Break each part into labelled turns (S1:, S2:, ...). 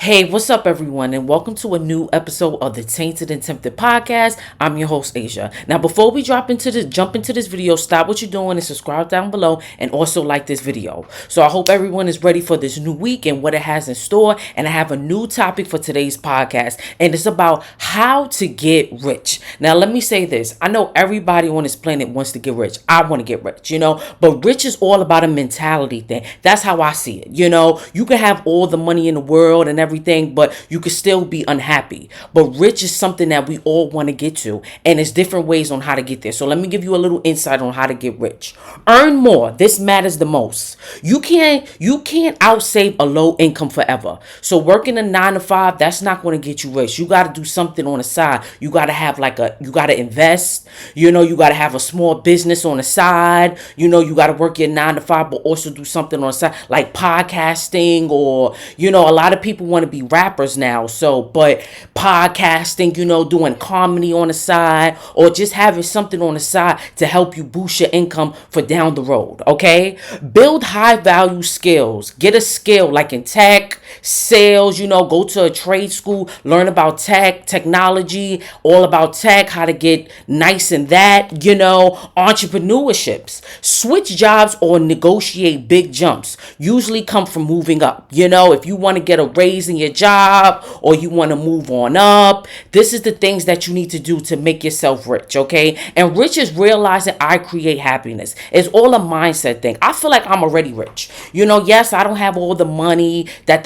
S1: Hey, what's up, everyone, and welcome to a new episode of the Tainted and Tempted podcast. I'm your host, Asia. Now, before we jump into this video, stop what you're doing and subscribe down below, and also like this video. So, I hope everyone is ready for this new week and what it has in store. And I have a new topic for today's podcast, and it's about how to get rich. Now, let me say this: I know everybody on this planet wants to get rich. I want to get rich, but rich is all about a mentality thing. That's how I see it. You can have all the money in the world and everything, but you could still be unhappy. But rich is something that we all want to get to, and there's different ways on how to get there. So let me give you a little insight on how to get rich. Earn more. This matters the most. You can't outsave a low income forever. So working a 9 to 5, that's not going to get you rich. You got to do something on the side. You got to have you got to invest. You got to have a small business on the side. You got to work your 9 to 5, but also do something on the side like podcasting, or a lot of people want to be rappers now. So, but podcasting, doing comedy on the side, or just having something on the side to help you boost your income for down the road. Okay, build high value skills. Get a skill like in tech, sales. Go to a trade school, learn about technology, all about tech, how to get nice in that. Entrepreneurships. Switch jobs or negotiate big jumps. Usually come from moving up. If you want to get a raise in your job or you want to move on up, this is the things that you need to do to make yourself rich. Okay, and rich is realizing I create happiness. It's all a mindset thing. I feel like I'm already rich. Yes, I don't have all the money that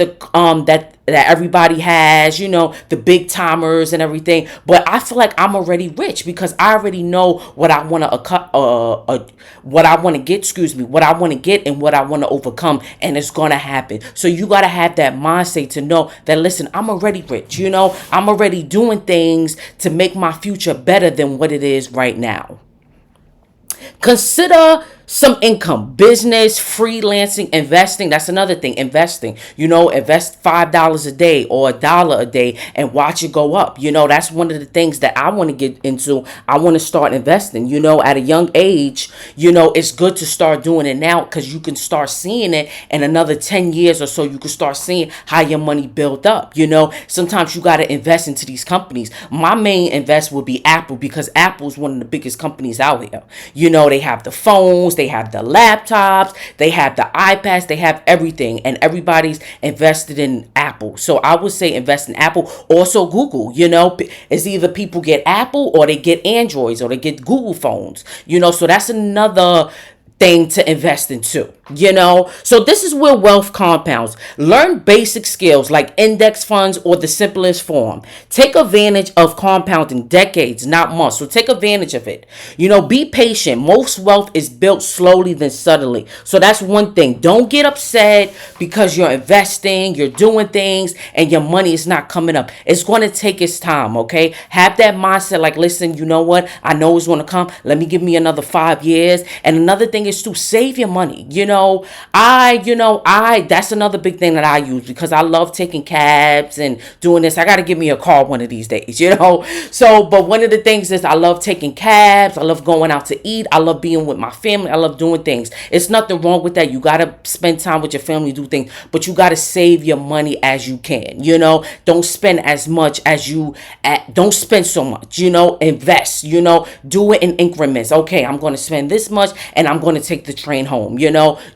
S1: that everybody has, the big timers and everything. But I feel like I'm already rich because I already know what I want to what I want to get, what I want to get and what I want to overcome, and it's going to happen. So you got to have that mindset to know that, listen, I'm already rich. I'm already doing things to make my future better than what it is right now. Consider some income, business, freelancing, investing. That's another thing. Investing, invest $5 a day or $1 a day and watch it go up. That's one of the things that I want to get into. I want to start investing, at a young age. It's good to start doing it now because you can start seeing it in another 10 years or so. You can start seeing how your money built up. Sometimes you got to invest into these companies. My main invest would be Apple because Apple is one of the biggest companies out here. They have the phones, they have the laptops, they have the iPads, they have everything, and everybody's invested in Apple. So I would say invest in Apple. Also Google, it's either people get Apple or they get Androids or they get Google phones, so that's another thing to invest into. So this is where wealth compounds. Learn basic skills like index funds or the simplest form. Take advantage of compounding decades, not months. So take advantage of it. Be patient. Most wealth is built slowly than suddenly. So that's one thing. Don't get upset because you're investing, you're doing things, and your money is not coming up. It's going to take its time, okay? Have that mindset like, listen, you know what? I know it's going to come. Let me give me another 5 years. And another thing is to save your money. That's another big thing that I use because I love taking cabs and doing this. I got to give me a car one of these days, So, but one of the things is I love taking cabs. I love going out to eat. I love being with my family. I love doing things. It's nothing wrong with that. You got to spend time with your family, do things, but you got to save your money as you can, Don't spend as much as don't spend so much, invest, do it in increments. Okay, I'm going to spend this much and I'm going to take the train home,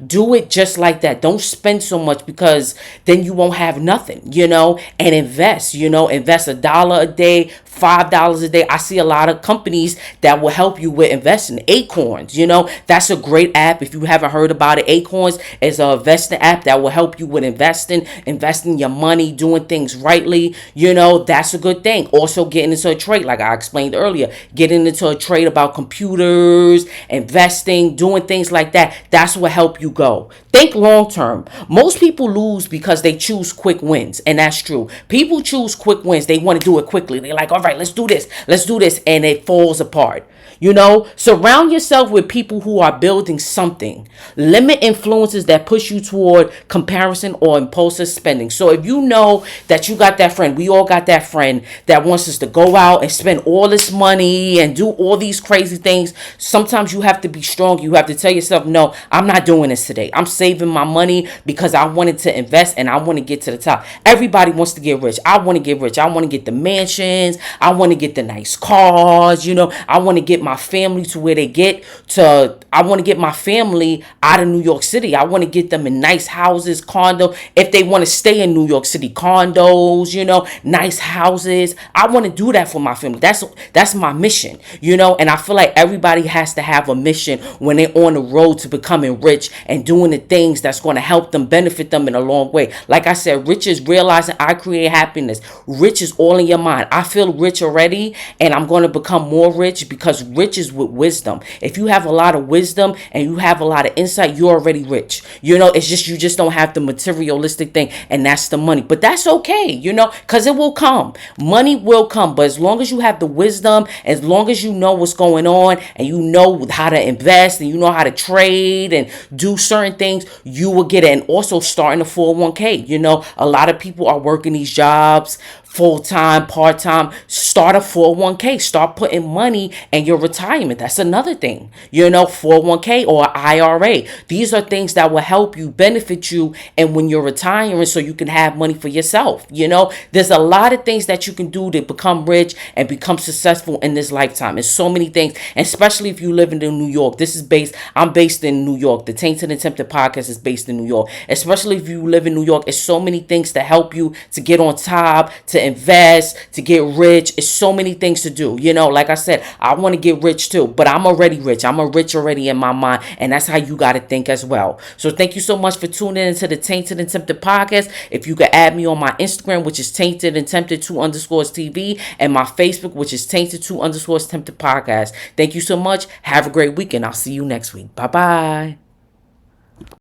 S1: do it just like that. Don't spend so much because then you won't have nothing, and invest, invest $1 a day, $5 a day. I see a lot of companies that will help you with investing. Acorns, that's a great app. If you haven't heard about it, Acorns is a investing app that will help you with investing your money, doing things rightly. That's a good thing. Also getting into a trade, like I explained earlier, getting into a trade about computers, investing, doing things like that. That's what help you go. Think long term. Most people lose because they choose quick wins, and that's true. People choose quick wins. They want to do it quickly. They're like, all right, let's do this, and it falls apart. Surround yourself with people who are building something. Limit influences that push you toward comparison or impulsive spending. So if you know that you got that friend, we all got that friend that wants us to go out and spend all this money and do all these crazy things. Sometimes you have to be strong. You have to tell yourself, no, I'm not doing doing this today. I'm saving my money because I wanted to invest and I want to get to the top. Everybody wants to get rich. I want to get rich. I want to get the mansions. I want to get the nice cars. I want to get my family to where they get to. I want to get my family out of New York City. I want to get them in nice houses, condo. If they want to stay in New York City, condos, nice houses. I want to do that for my family. That's my mission, and I feel like everybody has to have a mission when they're on the road to becoming rich and doing the things that's going to help them, benefit them in a long way. Like I said, rich is realizing I create happiness. Rich is all in your mind. I feel rich already, and I'm going to become more rich because rich is with wisdom. If you have a lot of wisdom and you have a lot of insight, you're already rich. It's just you just don't have the materialistic thing, and that's the money. But that's okay, because it will come. Money will come, but as long as you have the wisdom, as long as you know what's going on and you know how to invest and you know how to trade and do certain things, you will get it. And also starting a 401k. A lot of people are working these jobs full-time, part-time. Start a 401k. Start putting money in your retirement. That's another thing. 401k or IRA. These are things that will help you, benefit you, and when you're retiring so you can have money for yourself. There's a lot of things that you can do to become rich and become successful in this lifetime. There's so many things, especially if you live in New York. I'm based in New York. The Tainted and Tempted podcast is based in New York. Especially if you live in New York, it's so many things to help you to get on top, to invest, to get rich. It's so many things to do. Like I said, I want to get rich too, but I'm already rich. I'm a rich already in my mind, and that's how you got to think as well. So thank you so much for tuning into the Tainted and Tempted podcast. If you could add me on my Instagram, which is Tainted and Tempted 2_TV, and my Facebook, which is Tainted 2_Tempted podcast. Thank you so much. Have a great weekend. I'll see you next week. Bye-bye.